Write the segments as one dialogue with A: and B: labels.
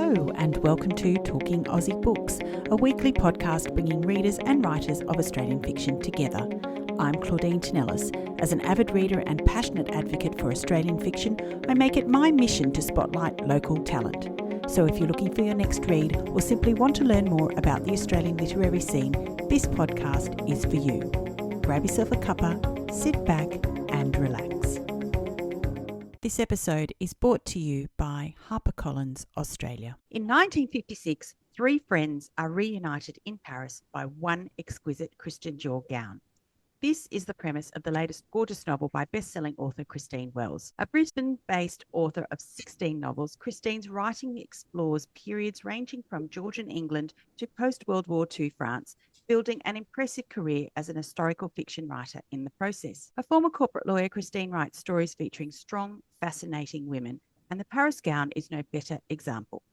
A: Hello and welcome to Talking Aussie Books, a weekly podcast bringing readers and writers of Australian fiction together. I'm Claudine Tinellis. As an avid reader and passionate advocate for Australian fiction, I make it my mission to spotlight local talent. So if you're looking for your next read or simply want to learn more about the Australian literary scene, this podcast is for you. Grab yourself a cuppa, sit back and relax. This episode is brought to you by HarperCollins, Australia. In 1956, three friends are reunited in Paris by one exquisite Christian Dior gown. This is the premise of the latest gorgeous novel by best-selling author Christine Wells. A Brisbane-based author of 16 novels, Christine's writing explores periods ranging from Georgian England to post-World War II France, building an impressive career as an historical fiction writer in the process. A former corporate lawyer, Christine writes stories featuring strong, fascinating women, and the Paris gown is no better example.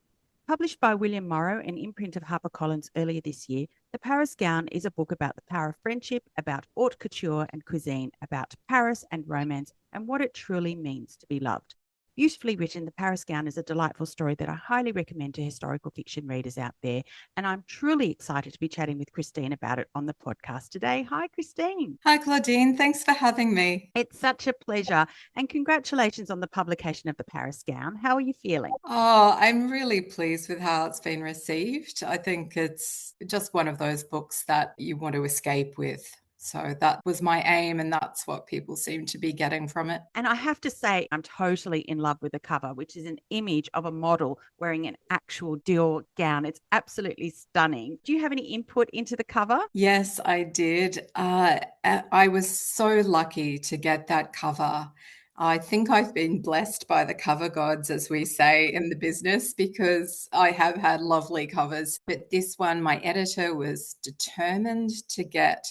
A: Published by William Morrow, an imprint of HarperCollins earlier this year, The Paris Gown is a book about the power of friendship, about haute couture and cuisine, about Paris and romance, and what it truly means to be loved. Beautifully written, The Paris Gown is a delightful story that I highly recommend to historical fiction readers out there, and I'm truly excited to be chatting with Christine about it on the podcast today. Hi, Christine.
B: Hi, Claudine. Thanks for having me.
A: It's such a pleasure, and congratulations on the publication of The Paris Gown. How are you feeling?
B: Oh, I'm really pleased with how it's been received. I think it's just one of those books that you want to escape with. So that was my aim, and that's what people seem to be getting from it.
A: And I have to say, I'm totally in love with the cover, which is an image of a model wearing an actual Dior gown. It's absolutely stunning. Do you have any input into the cover?
B: Yes, I did. I was so lucky to get that cover. I think I've been blessed by the cover gods, as we say in the business, because I have had lovely covers. But this one, my editor was determined to get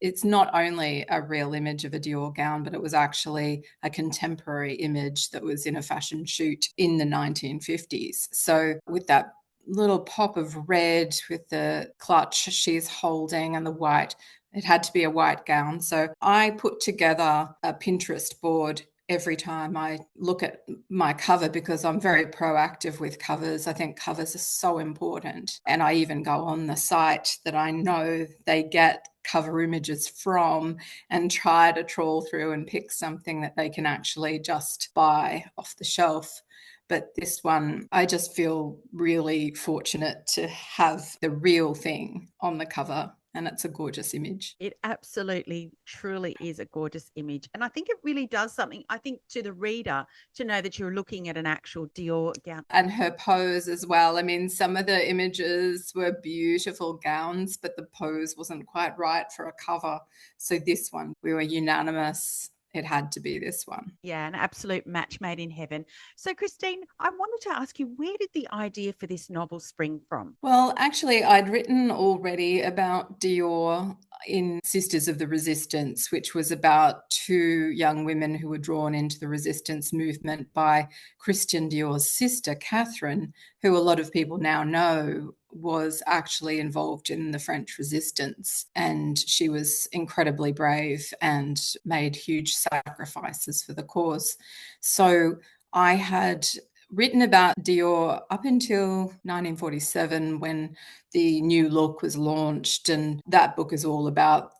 B: it's not only a real image of a Dior gown, but it was actually a contemporary image that was in a fashion shoot in the 1950s. So with that little pop of red with the clutch she's holding and the white, it had to be a white gown. So I put together a Pinterest board every time I look at my cover because I'm very proactive with covers. I think covers are so important. And I even go on the site that I know they get cover images from and try to trawl through and pick something that they can actually just buy off the shelf. But this one, I just feel really fortunate to have the real thing on the cover. And it's a gorgeous image.
A: It absolutely, truly is a gorgeous image. And I think it really does something, I think, to the reader to know that you're looking at an actual Dior gown.
B: And her pose as well. I mean, some of the images were beautiful gowns, but the pose wasn't quite right for a cover. So this one, we were unanimous. It had to be this one.
A: Yeah, an absolute match made in heaven. So, Christine, I wanted to ask you, where did the idea for this novel spring from?
B: Well, actually, I'd written already about Dior in Sisters of the Resistance, which was about two young women who were drawn into the resistance movement by Christian Dior's sister, Catherine, who a lot of people now know was actually involved in the French resistance. And she was incredibly brave and made huge sacrifices for the cause. So I had written about Dior up until 1947 when the new look was launched. And that book is all about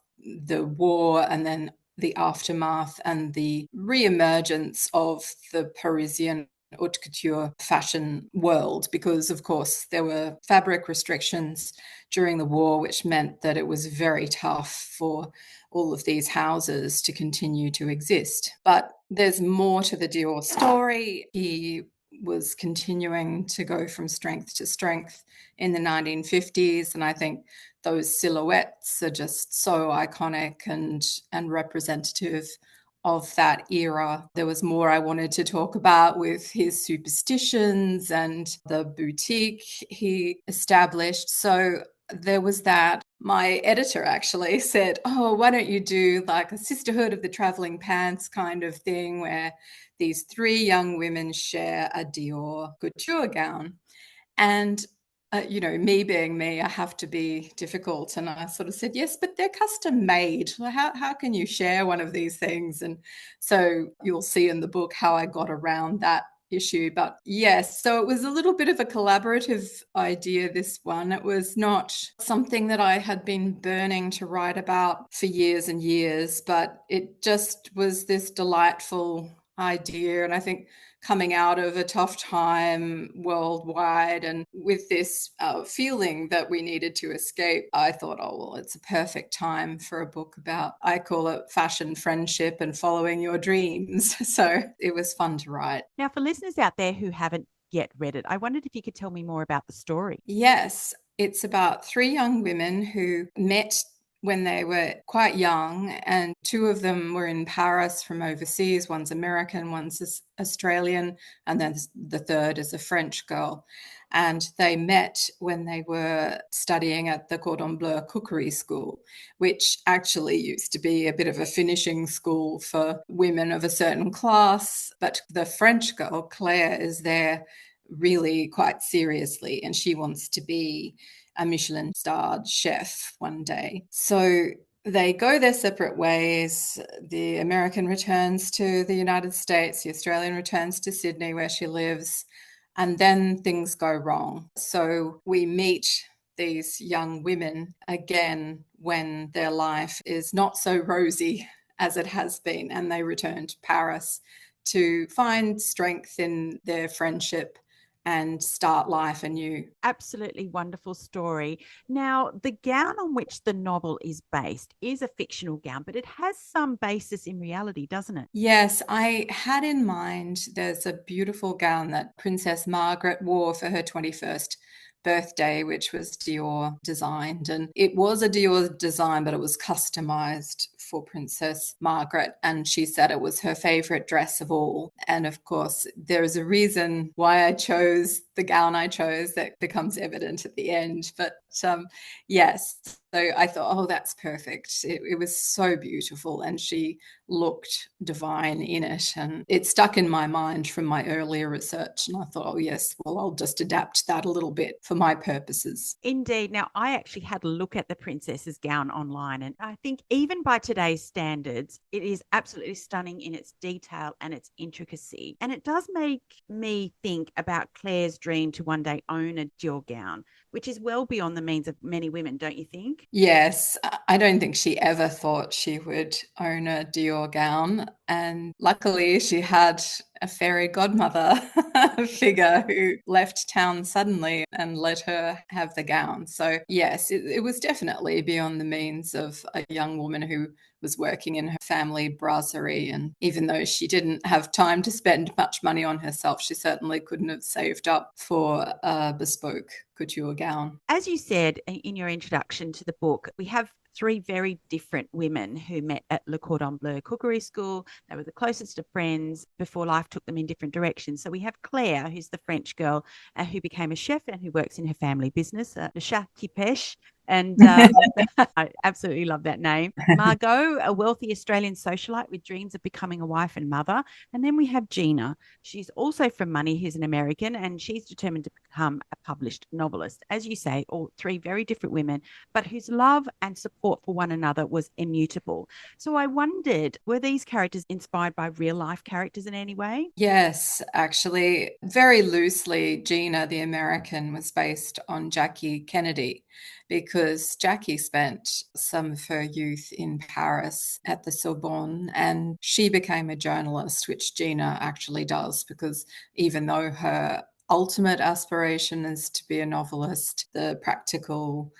B: the war and then the aftermath and the re-emergence of the Parisian haute couture fashion world, because of course there were fabric restrictions during the war, which meant that it was very tough for all of these houses to continue to exist. But there's more to the Dior story. He was continuing to go from strength to strength in the 1950s, and I think those silhouettes are just so iconic and representative of that era. There was more I wanted to talk about with his superstitions and the boutique he established. So there was that. My editor actually said, oh, why don't you do like a Sisterhood of the Traveling Pants kind of thing where these three young women share a Dior couture gown. And me being me, I have to be difficult. And I sort of said, yes, but they're custom made. How can you share one of these things? And so you'll see in the book how I got around that issue. But yes, so it was a little bit of a collaborative idea, this one. It was not something that I had been burning to write about for years and years, but it just was this delightful idea. And I think coming out of a tough time worldwide and with this feeling that we needed to escape, I thought, oh, well, it's a perfect time for a book about, I call it fashion friendship and following your dreams. So it was fun to write.
A: Now, for listeners out there who haven't yet read it, I wondered if you could tell me more about the story.
B: Yes, it's about three young women who met when they were quite young, and two of them were in Paris from overseas. One's American, one's Australian, and then the third is a French girl. And they met when they were studying at the Cordon Bleu cookery school, which actually used to be a bit of a finishing school for women of a certain class. But the French girl, Claire, is there really quite seriously, and she wants to be a Michelin starred chef one day. So they go their separate ways. The American returns to the United States, the Australian returns to Sydney, where she lives, and then things go wrong. So we meet these young women again when their life is not so rosy as it has been, and they return to Paris to find strength in their friendship and start life anew.
A: Absolutely wonderful story. Now, the gown on which the novel is based is a fictional gown, but it has some basis in reality, doesn't it?
B: Yes, I had in mind, there's a beautiful gown that Princess Margaret wore for her 21st birthday, which was Dior designed. And it was a Dior design, but it was customized for Princess Margaret. And she said it was her favorite dress of all. And of course, there's a reason why I chose the gown I chose that becomes evident at the end. But yes, so I thought, oh, that's perfect. It was so beautiful, and she looked divine in it. And it stuck in my mind from my earlier research. And I thought, oh, yes, well, I'll just adapt that a little bit for my purposes.
A: Indeed. Now, I actually had a look at the princess's gown online, and I think even by today's standards, it is absolutely stunning in its detail and its intricacy. And it does make me think about Claire's dream to one day own a Dior gown, which is well beyond the means of many women, don't you think?
B: Yes, I don't think she ever thought she would own a Dior gown. And luckily, she had a fairy godmother figure who left town suddenly and let her have the gown. So, yes, it was definitely beyond the means of a young woman who was working in her family brasserie. And even though she didn't have time to spend much money on herself, she certainly couldn't have saved up for a bespoke couture gown.
A: As you said in your introduction to the book, we have three very different women who met at Le Cordon Bleu cookery school. They were the closest of friends before life took them in different directions. So we have Claire, who's the French girl who became a chef and who works in her family business, Le Chat qui Pêche. And I absolutely love that name. Margot, a wealthy Australian socialite with dreams of becoming a wife and mother. And then we have Gina. She's also from Money, who's an American, and she's determined to become a published novelist. As you say, all three very different women, but whose love and support for one another was immutable. So I wondered, were these characters inspired by real life characters in any way?
B: Yes, actually, very loosely, Gina, the American, was based on Jackie Kennedy, because Jackie spent some of her youth in Paris at the Sorbonne, and she became a journalist, which Gina actually does, because even though her ultimate aspiration is to be a novelist, the practical,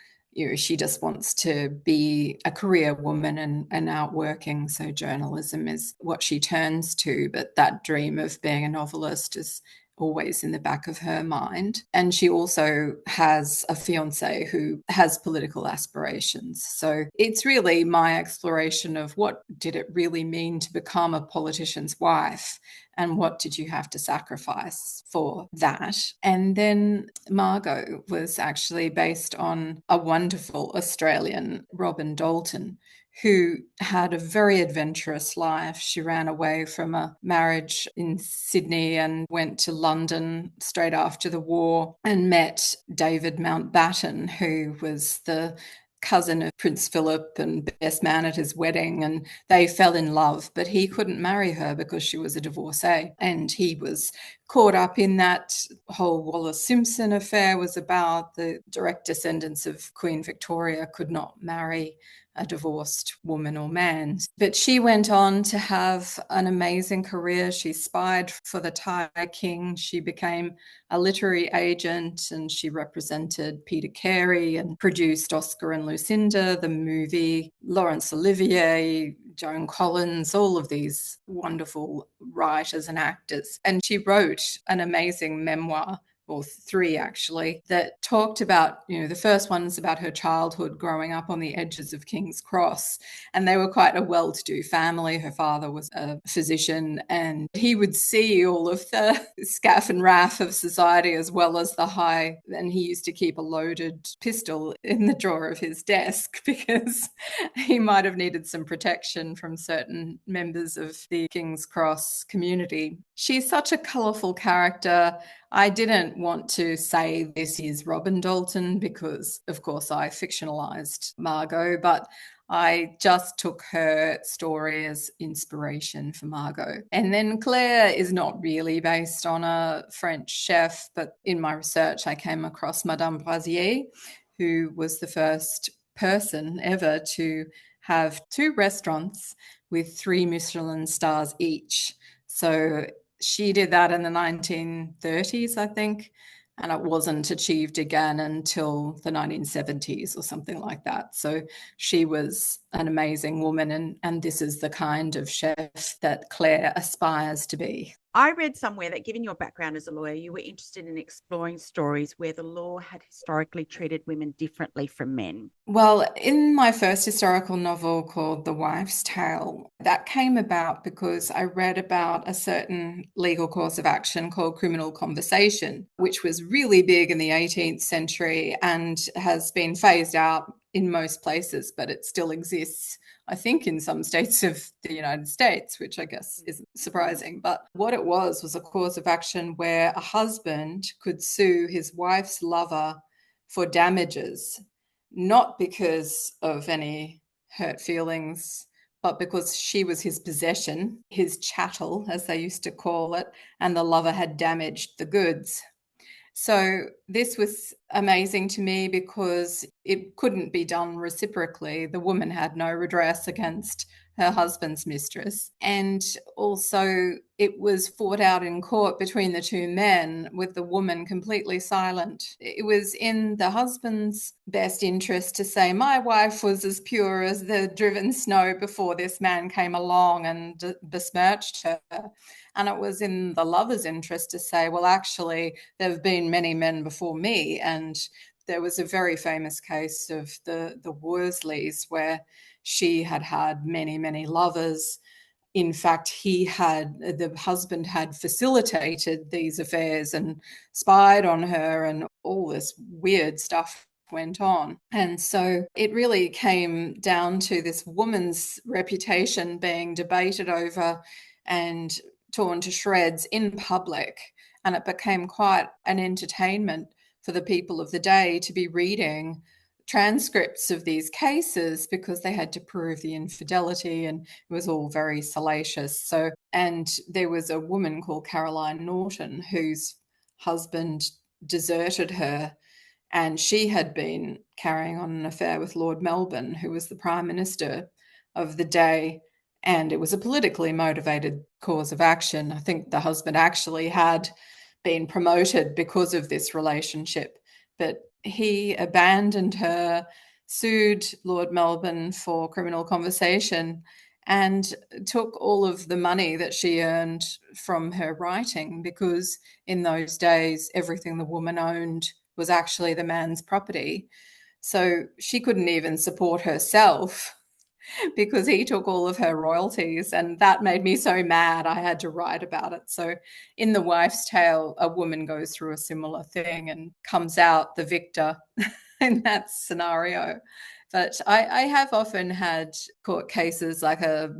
B: she just wants to be a career woman and out working. So journalism is what she turns to, but that dream of being a novelist is always in the back of her mind. And she also has a fiance who has political aspirations. So it's really my exploration of what did it really mean to become a politician's wife, and what did you have to sacrifice for that? And then Margot was actually based on a wonderful Australian, Robin Dalton, who had a very adventurous life. She ran away from a marriage in Sydney and went to London straight after the war and met David Mountbatten, who was the cousin of Prince Philip and best man at his wedding, and they fell in love, but he couldn't marry her because she was a divorcee, and he was caught up in that whole Wallace Simpson affair was about. The direct descendants of Queen Victoria could not marry a divorced woman or man. But she went on to have an amazing career. She spied for the Thai king. She became a literary agent, and she represented Peter Carey and produced Oscar and Lucinda, the movie, Laurence Olivier, Joan Collins, all of these wonderful writers and actors. And she wrote an amazing memoir, or three actually, that talked about, the first one's about her childhood growing up on the edges of King's Cross. And they were quite a well-to-do family. Her father was a physician, and he would see all of the scaff and raff of society as well as the high. And he used to keep a loaded pistol in the drawer of his desk because he might have needed some protection from certain members of the King's Cross community. She's such a colourful character. I didn't want to say this is Robin Dalton because, of course, I fictionalised Margot, but I just took her story as inspiration for Margot. And then Claire is not really based on a French chef, but in my research, I came across Madame Brasier, who was the first person ever to have 2 restaurants with 3 Michelin stars each. So she did that in the 1930s, I think, and it wasn't achieved again until the 1970s or something like that. So she was an amazing woman, and this is the kind of chef that Claire aspires to be.
A: I read somewhere that, given your background as a lawyer, you were interested in exploring stories where the law had historically treated women differently from men.
B: Well, in my first historical novel called The Wife's Tale, that came about because I read about a certain legal course of action called criminal conversation, which was really big in the 18th century and has been phased out in most places, but it still exists, I think, in some states of the United States, which I guess isn't surprising. But what it was a cause of action where a husband could sue his wife's lover for damages, not because of any hurt feelings, but because she was his possession, his chattel, as they used to call it, and the lover had damaged the goods. So this was amazing to me because it couldn't be done reciprocally. The woman had no redress against her husband's mistress. And also it was fought out in court between the 2 men with the woman completely silent. It was in the husband's best interest to say, my wife was as pure as the driven snow before this man came along and besmirched her. And it was in the lover's interest to say, well, actually, there have been many men before me. And there was a very famous case of the Worsleys where she had had many, many lovers. In fact, the husband had facilitated these affairs and spied on her, and all this weird stuff went on. And so it really came down to this woman's reputation being debated over and torn to shreds in public. And it became quite an entertainment for the people of the day to be reading transcripts of these cases because they had to prove the infidelity, and it was all very salacious. So, and there was a woman called Caroline Norton whose husband deserted her, and she had been carrying on an affair with Lord Melbourne, who was the Prime Minister of the day. And it was a politically motivated cause of action. I think the husband actually had been promoted because of this relationship, but he abandoned her, sued Lord Melbourne for criminal conversation, and took all of the money that she earned from her writing, because in those days, everything the woman owned was actually the man's property. So she couldn't even support herself because he took all of her royalties, and that made me so mad I had to write about it. So in The Wife's Tale, a woman goes through a similar thing and comes out the victor in that scenario. But I have often had court cases like there's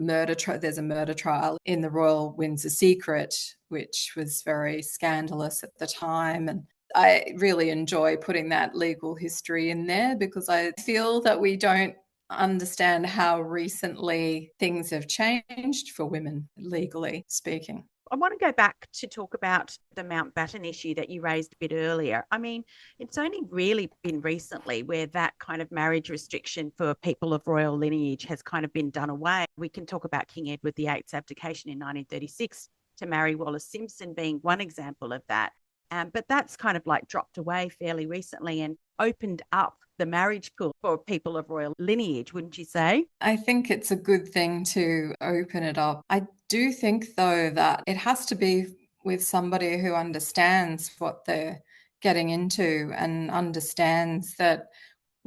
B: a murder trial in the Royal Windsor Secret, which was very scandalous at the time. And I really enjoy putting that legal history in there because I feel that we don't understand how recently things have changed for women, legally speaking.
A: I want to go back to talk about the Mountbatten issue that you raised a bit earlier. I mean, it's only really been recently where that kind of marriage restriction for people of royal lineage has kind of been done away. We can talk about King Edward VIII's abdication in 1936 to marry Wallis Simpson being one example of that. But that's kind of like dropped away fairly recently and opened up the marriage pool for people of royal lineage, wouldn't you say?
B: I think it's a good thing to open it up. I do think, though, that it has to be with somebody who understands what they're getting into and understands that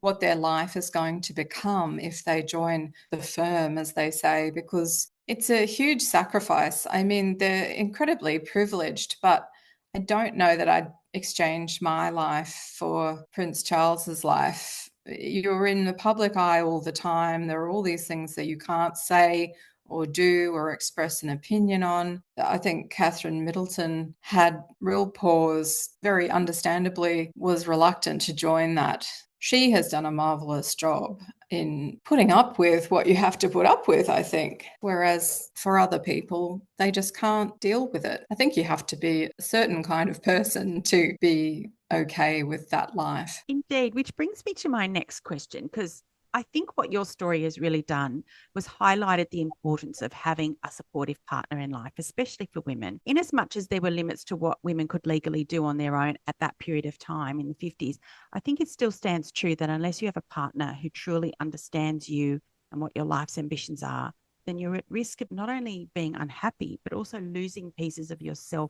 B: what their life is going to become if they join the firm, as they say, because it's a huge sacrifice. I mean, they're incredibly privileged, but I don't know that I'd exchange my life for Prince Charles's life. You're in the public eye all the time. There are all these things that you can't say or do or express an opinion on. I think Catherine Middleton had real pause, very understandably was reluctant to join that. She has done a marvelous job in putting up with what you have to put up with, I think. Whereas for other people, they just can't deal with it. I think you have to be a certain kind of person to be okay with that life.
A: Indeed, which brings me to my next question, because I think what your story has really done was highlighted the importance of having a supportive partner in life, especially for women. In as much as there were limits to what women could legally do on their own at that period of time in the 50s, I think it still stands true that unless you have a partner who truly understands you and what your life's ambitions are, then you're at risk of not only being unhappy, but also losing pieces of yourself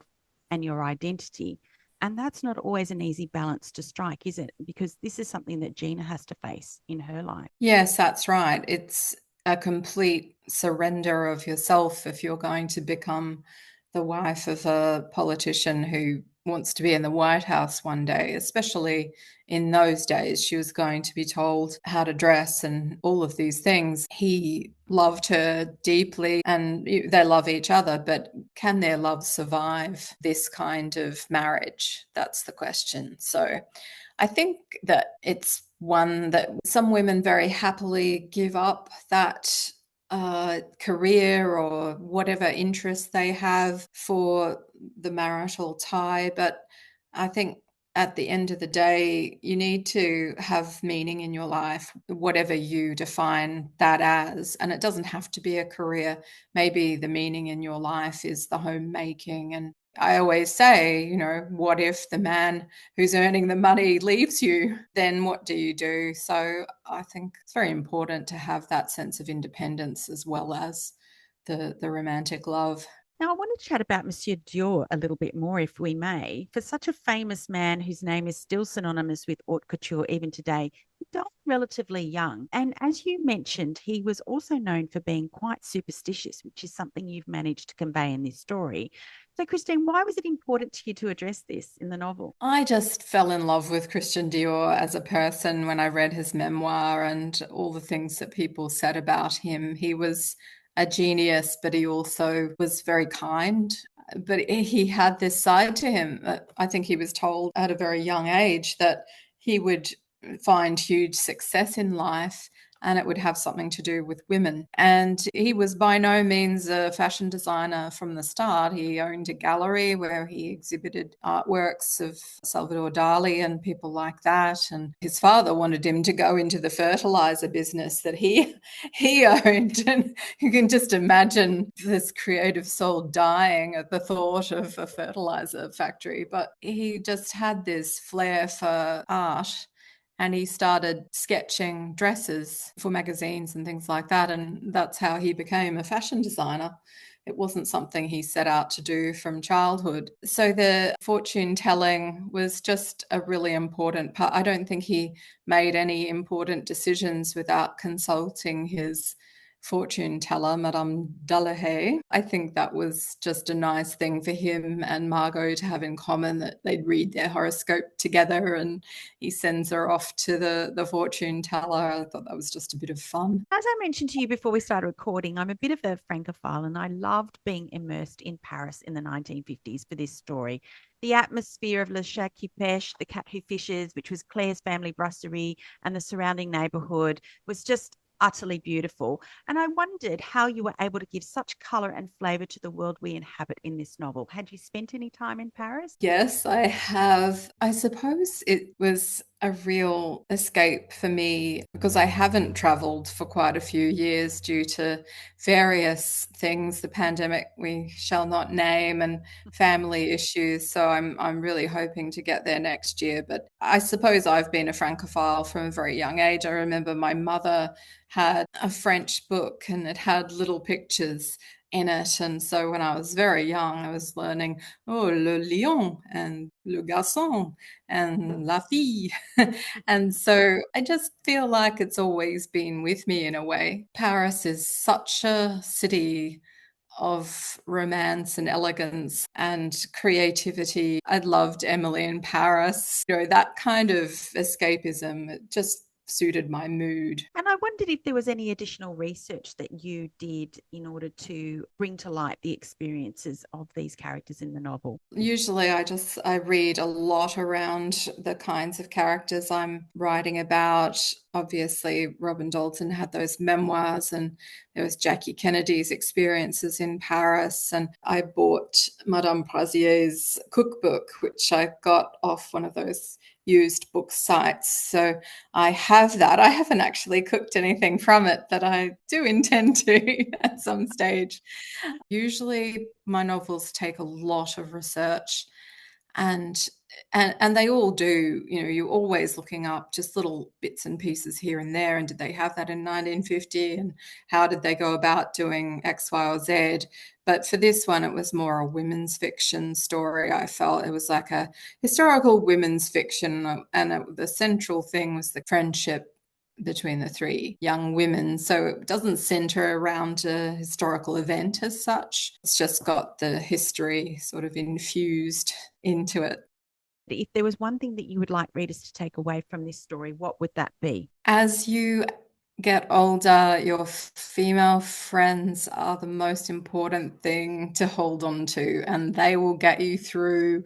A: and your identity. And that's not always an easy balance to strike, is it? Because this is something that Gina has to face in her life.
B: Yes, that's right. It's a complete surrender of yourself if you're going to become the wife of a politician who wants to be in the White House one day, especially in those days. She was going to be told how to dress and all of these things. He loved her deeply and they love each other, but can their love survive this kind of marriage? That's the question. So I think that it's one that some women very happily give up that career or whatever interest they have for the marital tie. But I think at the end of the day, you need to have meaning in your life, whatever you define that as. And it doesn't have to be a career. Maybe the meaning in your life is the homemaking. And I always say, what if the man who's earning the money leaves you? Then what do you do? So I think it's very important to have that sense of independence as well as the romantic love.
A: Now, I want to chat about Monsieur Dior a little bit more, if we may. For such a famous man whose name is still synonymous with haute couture even today, he died relatively young. And as you mentioned, he was also known for being quite superstitious, which is something you've managed to convey in this story. So, Christine, why was it important to you to address this in the novel?
B: I just fell in love with Christian Dior as a person when I read his memoir and all the things that people said about him. He was a genius, but he also was very kind. But he had this side to him. I think he was told at a very young age that he would find huge success in life and it would have something to do with women. And he was by no means a fashion designer from the start. He owned a gallery where he exhibited artworks of Salvador Dali and people like that. And his father wanted him to go into the fertilizer business that he owned. And you can just imagine this creative soul dying at the thought of a fertilizer factory. But he just had this flair for art. And he started sketching dresses for magazines and things like that. And that's how he became a fashion designer. It wasn't something he set out to do from childhood. So the fortune telling was just a really important part. I don't think he made any important decisions without consulting his fortune teller, Madame Delahaye. I think that was just a nice thing for him and Margot to have in common, that they'd read their horoscope together and he sends her off to the fortune teller. I thought that was just a bit of fun.
A: As I mentioned to you before we started recording, I'm a bit of a Francophile and I loved being immersed in Paris in the 1950s for this story. The atmosphere of Le Chat qui pêche, the cat who fishes, which was Claire's family brasserie, and the surrounding neighbourhood was just utterly beautiful. And I wondered how you were able to give such colour and flavour to the world we inhabit in this novel. Had you spent any time in Paris?
B: Yes, I have. I suppose it was a real escape for me because I haven't traveled for quite a few years due to various things, the pandemic we shall not name, and family issues. So I'm really hoping to get there next year. But I suppose I've been a Francophile from a very young age. I remember my mother had a French book and it had little pictures in it. And so when I was very young, I was learning, oh, le lion and le garçon and la fille. And so I just feel like it's always been with me in a way. Paris is such a city of romance and elegance and creativity. I loved Emily in Paris. That kind of escapism, it just suited my mood.
A: And I wondered if there was any additional research that you did in order to bring to light the experiences of these characters in the novel.
B: Usually I read a lot around the kinds of characters I'm writing about. Obviously, Robin Dalton had those memoirs, and there was Jackie Kennedy's experiences in Paris. And I bought Madame Brazier's cookbook, which I got off one of those used book sites. So I have that. I haven't actually cooked anything from it, but I do intend to at some stage. Usually my novels take a lot of research, and and they all do. You're always looking up just little bits and pieces here and there, and did they have that in 1950, and how did they go about doing X, Y, or Z. But for this one, it was more a women's fiction story. I felt it was like a historical women's fiction, and the central thing was the friendship between the three young women. So it doesn't center around a historical event as such. It's just got the history sort of infused into it.
A: If there was one thing that you would like readers to take away from this story, what would that be?
B: As you get older, your female friends are the most important thing to hold on to, and they will get you through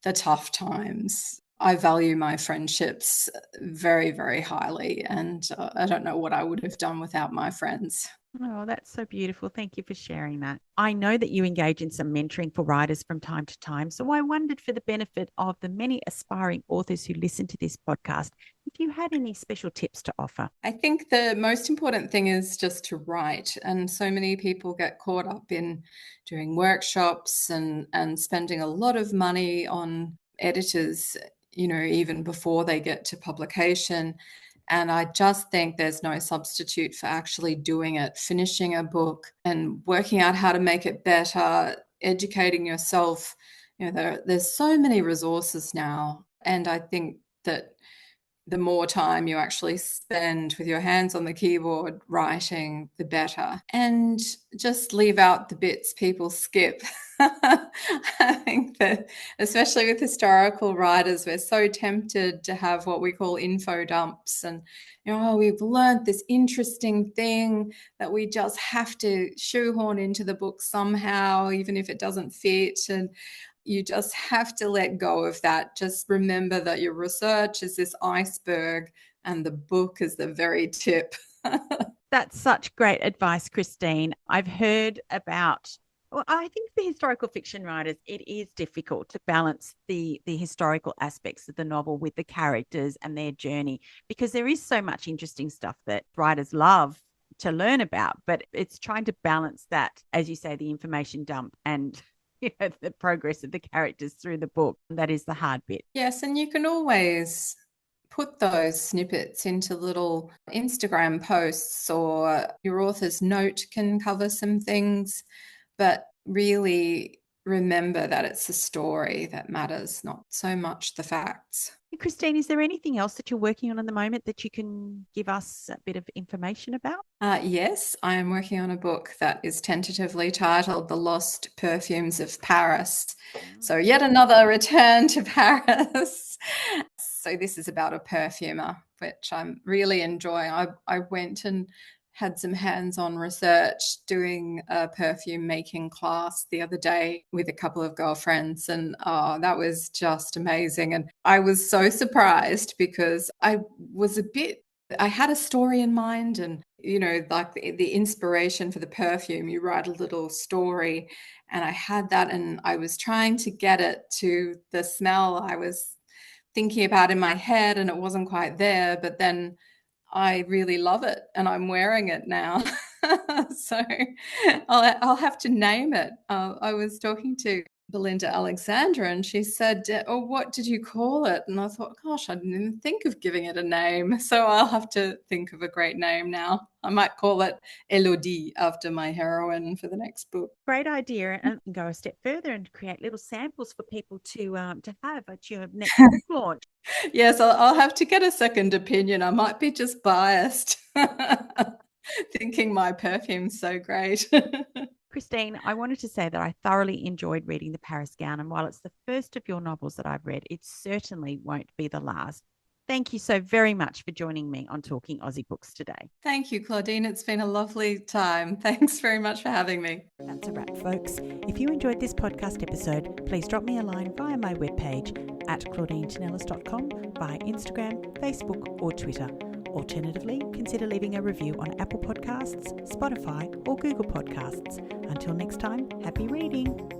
B: the tough times. I value my friendships very, very highly, and I don't know what I would have done without my friends.
A: Oh, that's so beautiful. Thank you for sharing that. I know that you engage in some mentoring for writers from time to time. So I wondered, for the benefit of the many aspiring authors who listen to this podcast, if you had any special tips to offer.
B: I think the most important thing is just to write. And so many people get caught up in doing workshops and spending a lot of money on editors, even before they get to publication. And I just think there's no substitute for actually doing it, finishing a book and working out how to make it better, educating yourself. There's so many resources now. And I think that the more time you actually spend with your hands on the keyboard writing, the better. And just leave out the bits people skip. I think that, especially with historical writers, we're so tempted to have what we call info dumps. And, we've learned this interesting thing that we just have to shoehorn into the book somehow, even if it doesn't fit. And you just have to let go of that. Just remember that your research is this iceberg and the book is the very tip.
A: That's such great advice, Christine. I've heard about, well, I think for historical fiction writers, it is difficult to balance the historical aspects of the novel with the characters and their journey, because there is so much interesting stuff that writers love to learn about, but it's trying to balance that, as you say, the information dump and the progress of the characters through the book. That is the hard bit.
B: Yes, and you can always put those snippets into little Instagram posts, or your author's note can cover some things, but really remember that it's the story that matters, not so much the facts.
A: Christine, is there anything else that you're working on at the moment that you can give us a bit of information about?
B: Yes, I am working on a book that is tentatively titled The Lost Perfumes of Paris. So yet another return to Paris. So this is about a perfumer, which I'm really enjoying. I went and had some hands-on research doing a perfume making class the other day with a couple of girlfriends, and that was just amazing. And I was so surprised because I was a bit I had a story in mind and, like the inspiration for the perfume, you write a little story, and I had that and I was trying to get it to the smell I was thinking about in my head and it wasn't quite there, but then I really love it and I'm wearing it now. So I'll have to name it. I was talking to Belinda Alexandra and she said, "Oh, what did you call it?" And I thought, gosh, I didn't even think of giving it a name. So I'll have to think of a great name now. I might call it Elodie after my heroine for the next book.
A: Great idea, and go a step further and create little samples for people to have at your next book launch.
B: Yes, I'll have to get a second opinion. I might be just biased, thinking my perfume's so great.
A: Christine, I wanted to say that I thoroughly enjoyed reading The Paris Gown, and while it's the first of your novels that I've read, it certainly won't be the last. Thank you so very much for joining me on Talking Aussie Books today.
B: Thank you, Claudine. It's been a lovely time. Thanks very much for having me.
A: That's a wrap, folks. If you enjoyed this podcast episode, please drop me a line via my webpage at claudinetinellis.com, via Instagram, Facebook, or Twitter. Alternatively, consider leaving a review on Apple Podcasts, Spotify, or Google Podcasts. Until next time, happy reading!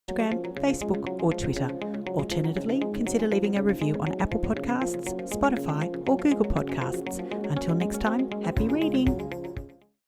A: Instagram, Facebook, or Twitter. Alternatively, consider leaving a review on Apple Podcasts, Spotify, or Google Podcasts. Until next time, happy reading!